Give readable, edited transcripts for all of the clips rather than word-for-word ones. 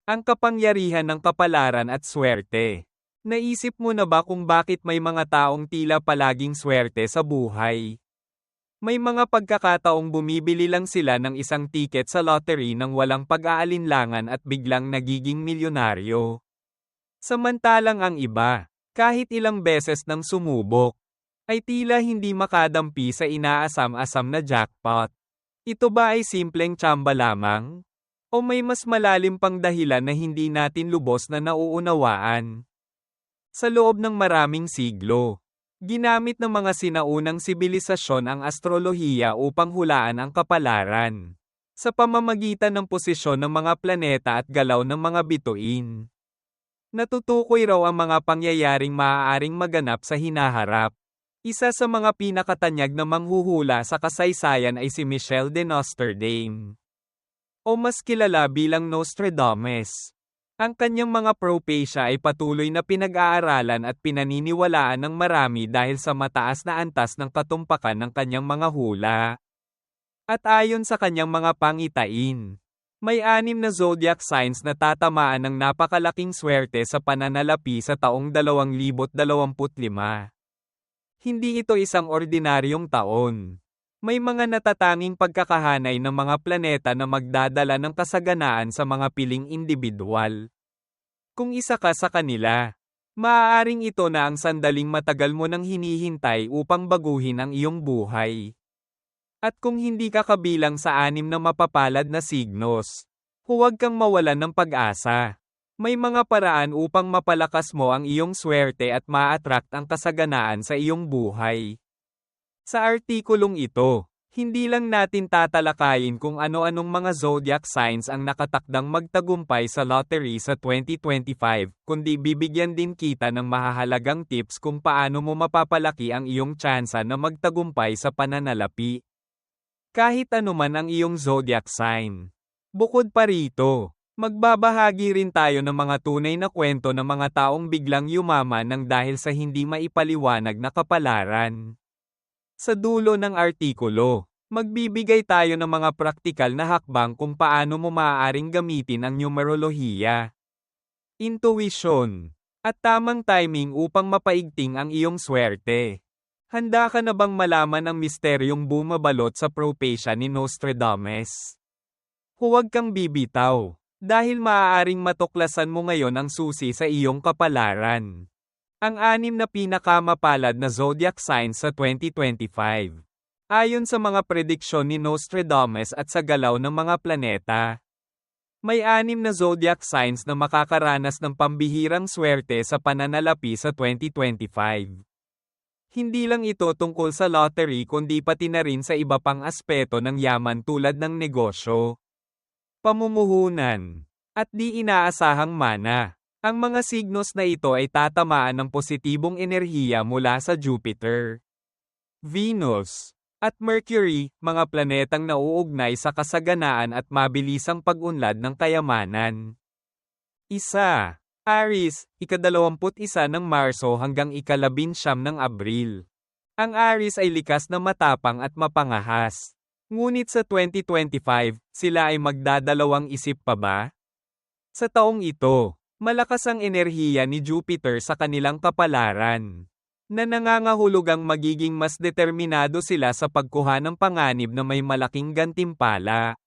Ang kapangyarihan ng kapalaran at swerte. Naisip mo na ba kung bakit may mga taong tila palaging swerte sa buhay? May mga pagkakataong bumibili lang sila ng isang tiket sa lottery nang walang pag-aalinlangan at biglang nagiging milyonaryo. Samantalang ang iba, kahit ilang beses nang sumubok, ay tila hindi makadampi sa inaasam-asam na jackpot. Ito ba ay simpleng tsamba lamang? O may mas malalim pang dahilan na hindi natin lubos na nauunawaan? Sa loob ng maraming siglo, ginamit ng mga sinaunang sibilisasyon ang astrolohiya upang hulaan ang kapalaran. Sa pamamagitan ng posisyon ng mga planeta at galaw ng mga bituin. Natutukoy raw ang mga pangyayaring maaaring maganap sa hinaharap. Isa sa mga pinakatanyag na manghuhula sa kasaysayan ay si Michel de Nostradame. O mas kilala bilang Nostradamus. Ang kanyang mga propesya ay patuloy na pinag-aaralan at pinaniniwalaan ng marami dahil sa mataas na antas ng katumpakan ng kanyang mga hula. At ayon sa kanyang mga pangitain, may 6 na zodiac signs na tatamaan ng napakalaking swerte sa pananalapi sa taong 2025. Hindi ito isang ordinaryong taon. May mga natatanging pagkakahanay ng mga planeta na magdadala ng kasaganaan sa mga piling individual. Kung isa ka sa kanila, maaaring ito na ang sandaling matagal mo nang hinihintay upang baguhin ang iyong buhay. At kung hindi ka kabilang sa 6 na mapapalad na signos, huwag kang mawalan ng pag-asa. May mga paraan upang mapalakas mo ang iyong swerte at ma-attract ang kasaganaan sa iyong buhay. Sa artikulong ito, hindi lang natin tatalakayin kung ano-anong mga zodiac signs ang nakatakdang magtagumpay sa lottery sa 2025, kundi bibigyan din kita ng mahahalagang tips kung paano mo mapapalaki ang iyong tsansa na magtagumpay sa pananalapi. Kahit anuman ang iyong zodiac sign. Bukod pa rito, magbabahagi rin tayo ng mga tunay na kwento ng mga taong biglang yumaman ng dahil sa hindi maipaliwanag na kapalaran. Sa dulo ng artikulo, magbibigay tayo ng mga praktikal na hakbang kung paano mo maaaring gamitin ang numerolohiya, intuition, at tamang timing upang mapaigting ang iyong swerte. Handa ka na bang malaman ang misteryong bumabalot sa propesya ni Nostradamus? Huwag kang bibitaw, dahil maaaring matuklasan mo ngayon ang susi sa iyong kapalaran. Ang 6 na pinakamapalad na zodiac signs sa 2025. Ayon sa mga prediksyon ni Nostradamus at sa galaw ng mga planeta. May 6 na zodiac signs na makakaranas ng pambihirang swerte sa pananalapi sa 2025. Hindi lang ito tungkol sa lottery kundi pati na rin sa iba pang aspeto ng yaman tulad ng negosyo, pamumuhunan, at di inaasahang mana. Ang mga signos na ito ay tatamaan ng positibong enerhiya mula sa Jupiter, Venus, at Mercury, mga planetang nauugnay sa kasaganaan at mabilisang pag-unlad ng kayamanan. Aries, ika-21 ng Marso hanggang ika-19 ng Abril. Ang Aries ay likas na matapang at mapangahas. Ngunit sa 2025, sila ay magdadalawang isip pa ba? Sa taong ito, malakas ang enerhiya ni Jupiter sa kanilang kapalaran, na nangangahulugang magiging mas determinado sila sa pagkuha ng panganib na may malaking gantimpala.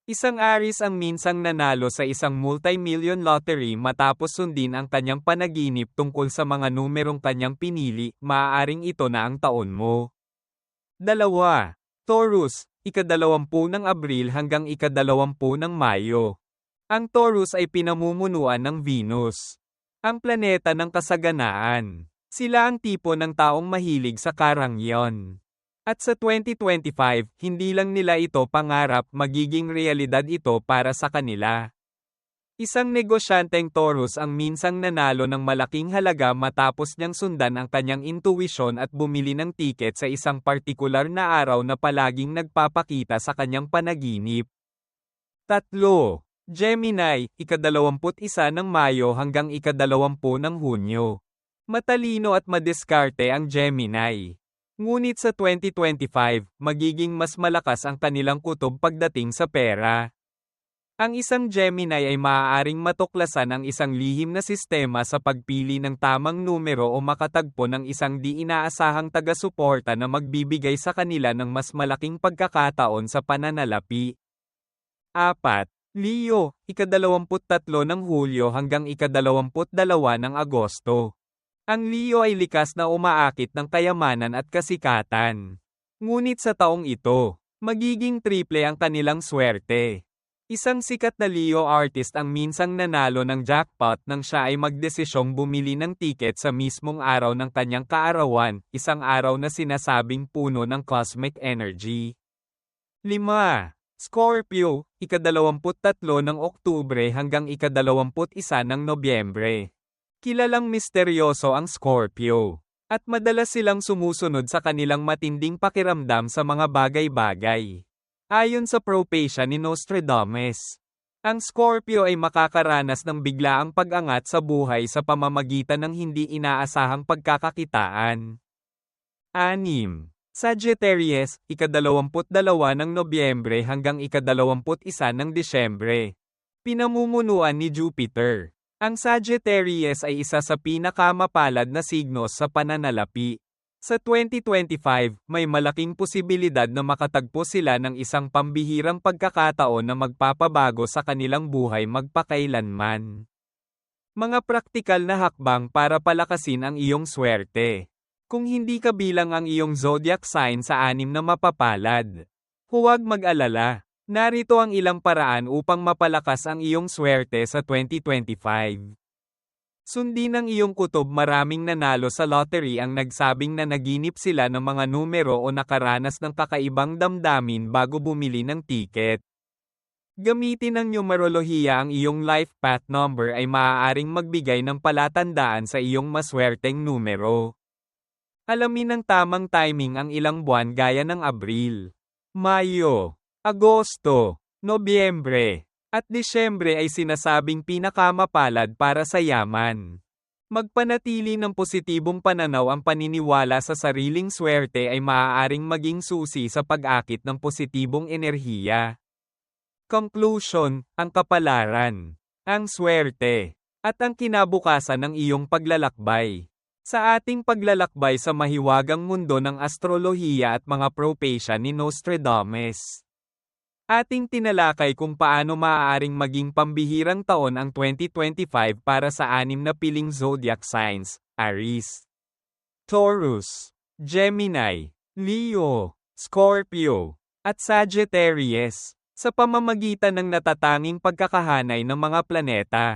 Isang Aries ang minsang nanalo sa isang multi-million lottery matapos sundin ang kanyang panaginip tungkol sa mga numerong kanyang pinili, maaaring ito na ang taon mo. 2. Taurus, ika-20 ng Abril hanggang ika-20 ng Mayo. Ang Taurus ay pinamumunuan ng Venus, ang planeta ng kasaganaan. Sila ang tipo ng taong mahilig sa karangyon. At sa 2025, hindi lang nila ito pangarap, magiging realidad ito para sa kanila. Isang negosyanteng Taurus ang minsang nanalo ng malaking halaga matapos niyang sundan ang kanyang intuwisyon at bumili ng tiket sa isang partikular na araw na palaging nagpapakita sa kanyang panaginip. 3. Gemini, ika-21 ng Mayo hanggang ika-20 ng Hunyo. Matalino at madiskarte ang Gemini. Ngunit sa 2025, magiging mas malakas ang kanilang kutob pagdating sa pera. Ang isang Gemini ay maaaring matuklasan ang isang lihim na sistema sa pagpili ng tamang numero o makatagpo ng isang di inaasahang taga-suporta na magbibigay sa kanila ng mas malaking pagkakataon sa pananalapi. 4. Leo, ika-23 ng Hulyo hanggang ika-22 ng Agosto. Ang Leo ay likas na umaakit ng kayamanan at kasikatan. Ngunit sa taong ito, magiging triple ang kanilang swerte. Isang sikat na Leo artist ang minsang nanalo ng jackpot nang siya ay magdesisyong bumili ng tiket sa mismong araw ng kanyang kaarawan, isang araw na sinasabing puno ng cosmic energy. 5. Scorpio, ika-23 ng Oktubre hanggang ika-21 ng Nobyembre. Kilalang misteryoso ang Scorpio, at madalas silang sumusunod sa kanilang matinding pakiramdam sa mga bagay-bagay. Ayon sa propesya ni Nostradamus, ang Scorpio ay makakaranas ng biglaang pag-angat sa buhay sa pamamagitan ng hindi inaasahang pagkakakitaan. 6. Sagittarius, ika-22 ng Nobyembre hanggang ika-21 ng Disyembre. Pinamumunuan ni Jupiter. Ang Sagittarius ay isa sa pinakamapalad na signos sa pananalapi. Sa 2025, may malaking posibilidad na makatagpo sila ng isang pambihirang pagkakataon na magpapabago sa kanilang buhay magpakailanman. Mga praktikal na hakbang para palakasin ang iyong swerte. Kung hindi kabilang ang iyong zodiac sign sa 6 na mapapalad, huwag mag-alala. Narito ang ilang paraan upang mapalakas ang iyong swerte sa 2025. Sundin ang iyong kutob. Maraming nanalo sa lottery ang nagsabing na naginip sila ng mga numero o nakaranas ng kakaibang damdamin bago bumili ng tiket. Gamitin ang numerolohiya. Ang iyong life path number ay maaaring magbigay ng palatandaan sa iyong maswerteng numero. Alamin ng tamang timing ang ilang buwan gaya ng Abril, Mayo, Agosto, Nobyembre, at Disyembre ay sinasabing pinakamapalad para sa yaman. Magpanatili ng positibong pananaw. Ang paniniwala sa sariling swerte ay maaaring maging susi sa pag-akit ng positibong enerhiya. Conclusion, ang kapalaran, ang swerte, at ang kinabukasan ng iyong paglalakbay. Sa ating paglalakbay sa mahiwagang mundo ng astrolohiya at mga propesya ni Nostradamus, ating tinalakay kung paano maaaring maging pambihirang taon ang 2025 para sa 6 na piling zodiac signs: Aries, Taurus, Gemini, Leo, Scorpio, at Sagittarius, sa pamamagitan ng natatanging pagkakahanay ng mga planeta,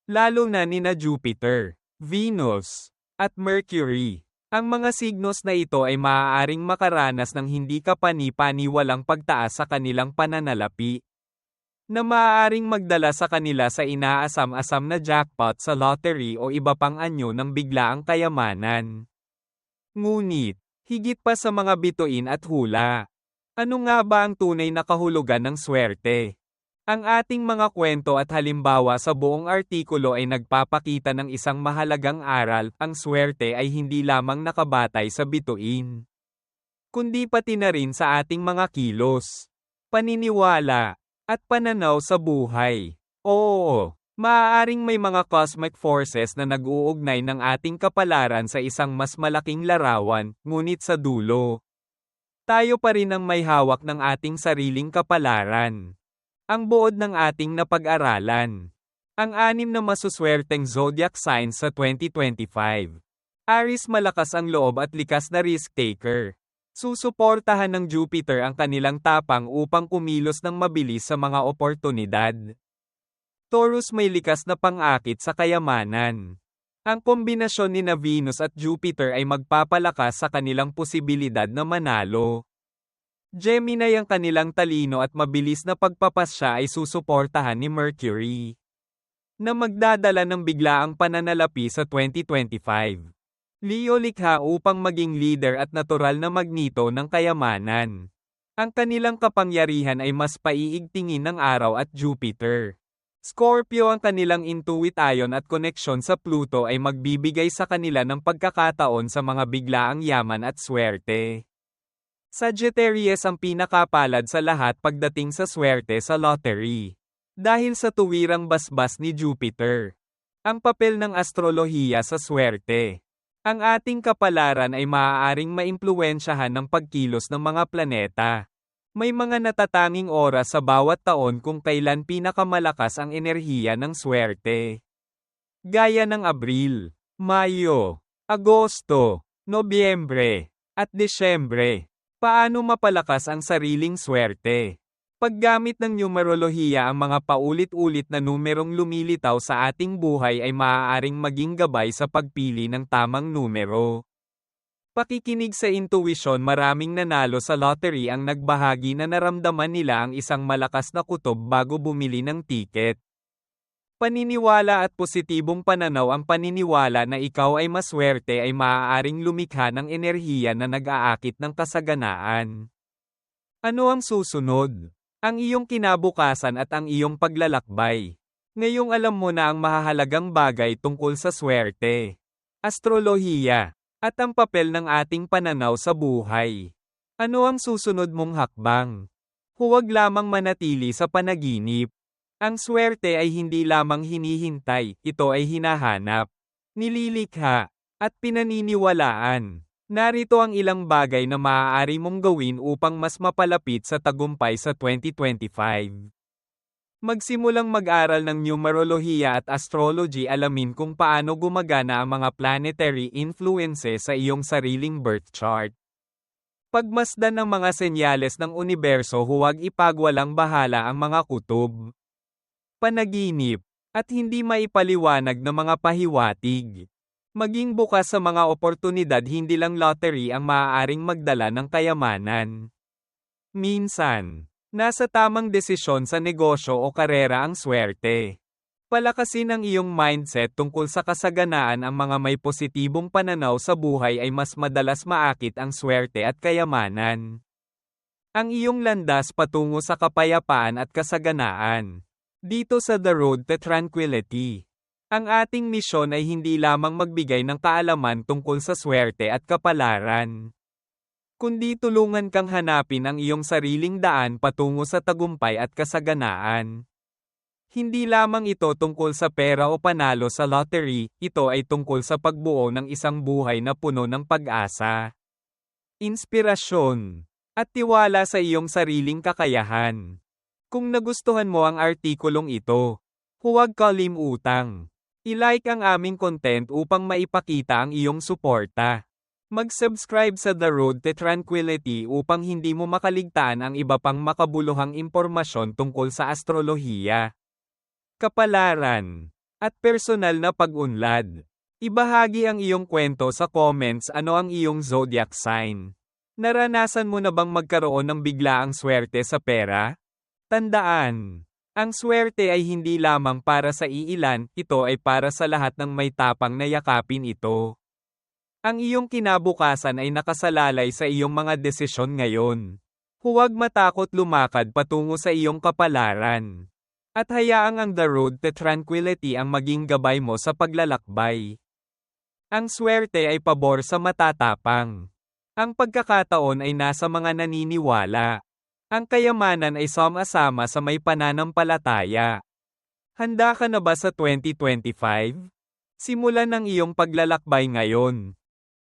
lalo na nina Jupiter, Venus, at Mercury. Ang mga signos na ito ay maaaring makaranas ng hindi kapani-paniwalang pagtaas sa kanilang pananalapi, na maaaring magdala sa kanila sa inaasam-asam na jackpot sa lottery o iba pang anyo ng biglaang kayamanan. Ngunit, higit pa sa mga bituin at hula, ano nga ba ang tunay na kahulugan ng swerte? Ang ating mga kwento at halimbawa sa buong artikulo ay nagpapakita ng isang mahalagang aral. Ang swerte ay hindi lamang nakabatay sa bituin, kundi pati na rin sa ating mga kilos, paniniwala, at pananaw sa buhay. Oo, maaaring may mga cosmic forces na nag-uugnay ng ating kapalaran sa isang mas malaking larawan, ngunit sa dulo, tayo pa rin ang may hawak ng ating sariling kapalaran. Ang buod ng ating napag-aralan. Ang 6 na masuswerteng zodiac signs sa 2025. Aries, malakas ang loob at likas na risk-taker. Susuportahan ng Jupiter ang kanilang tapang upang kumilos ng mabilis sa mga oportunidad. Taurus, may likas na pang-akit sa kayamanan. Ang kombinasyon ni Venus at Jupiter ay magpapalakas sa kanilang posibilidad na manalo. Gemini, ang kanilang talino at mabilis na pagpapasya ay susuportahan ni Mercury, na magdadala ng biglaang pananalapi sa 2025. Leo, likha upang maging leader at natural na magnito ng kayamanan. Ang kanilang kapangyarihan ay mas paiigtingin ng araw at Jupiter. Scorpio, ang kanilang intuition at koneksyon sa Pluto ay magbibigay sa kanila ng pagkakataon sa mga biglaang yaman at swerte. Sagittarius, ang pinakapalad sa lahat pagdating sa swerte sa lottery. Dahil sa tuwirang basbas ni Jupiter. Ang papel ng astrolohiya sa swerte. Ang ating kapalaran ay maaaring maimpluwensyahan ng pagkilos ng mga planeta. May mga natatanging oras sa bawat taon kung kailan pinakamalakas ang enerhiya ng swerte. Gaya ng Abril, Mayo, Agosto, Nobyembre, at Desyembre. Paano mapalakas ang sariling swerte? Paggamit ng numerolohiya, ang mga paulit-ulit na numerong lumilitaw sa ating buhay ay maaaring maging gabay sa pagpili ng tamang numero. Pakikinig sa intuwisyon. Maraming nanalo sa lottery ang nagbahagi na naramdaman nila ang isang malakas na kutob bago bumili ng tiket. Paniniwala at positibong pananaw. Ang paniniwala na ikaw ay maswerte ay maaaring lumikha ng enerhiya na nag-aakit ng kasaganaan. Ano ang susunod? Ang iyong kinabukasan at ang iyong paglalakbay. Ngayong alam mo na ang mahahalagang bagay tungkol sa swerte, astrolohiya, at ang papel ng ating pananaw sa buhay. Ano ang susunod mong hakbang? Huwag lamang manatili sa panaginip. Ang swerte ay hindi lamang hinihintay, ito ay hinahanap, nililikha, at pinaniniwalaan. Narito ang ilang bagay na maaari mong gawin upang mas mapalapit sa tagumpay sa 2025. Magsimulang mag-aral ng numerolohiya at astrology. Alamin kung paano gumagana ang mga planetary influences sa iyong sariling birth chart. Pagmasdan ng mga senyales ng universo. Huwag ipagwalang bahala ang mga kutob, panaginip, at hindi maipaliwanag na mga pahiwatig. Maging bukas sa mga oportunidad. Hindi lang lottery ang maaaring magdala ng kayamanan. Minsan, nasa tamang desisyon sa negosyo o karera ang swerte. Palakasin ang iyong mindset tungkol sa kasaganaan. Ang mga may positibong pananaw sa buhay ay mas madalas maakit ang swerte at kayamanan. Ang iyong landas patungo sa kapayapaan at kasaganaan. Dito sa The Road to Tranquility. Ang ating misyon ay hindi lamang magbigay ng kaalaman tungkol sa swerte at kapalaran, kundi tulungan kang hanapin ang iyong sariling daan patungo sa tagumpay at kasaganaan. Hindi lamang ito tungkol sa pera o panalo sa lottery, ito ay tungkol sa pagbuo ng isang buhay na puno ng pag-asa, inspirasyon, at tiwala sa iyong sariling kakayahan. Kung nagustuhan mo ang artikulong ito, huwag kalimutang i-like ang aming content upang maipakita ang iyong suporta. Mag-subscribe sa The Road to Tranquility upang hindi mo makaligtaan ang iba pang makabuluhang impormasyon tungkol sa astrolohiya, kapalaran, at personal na pag-unlad. Ibahagi ang iyong kwento sa comments. Ano ang iyong zodiac sign? Naranasan mo na bang magkaroon ng biglaang swerte sa pera? Tandaan, ang swerte ay hindi lamang para sa iilan, ito ay para sa lahat ng may tapang na yakapin ito. Ang iyong kinabukasan ay nakasalalay sa iyong mga desisyon ngayon. Huwag matakot lumakad patungo sa iyong kapalaran. At hayaang ang The Road to Tranquility ang maging gabay mo sa paglalakbay. Ang swerte ay pabor sa matatapang. Ang pagkakataon ay nasa mga naniniwala. Ang kayamanan ay sama-sama sa may pananampalataya. Handa ka na ba sa 2025? Simulan ang iyong paglalakbay ngayon.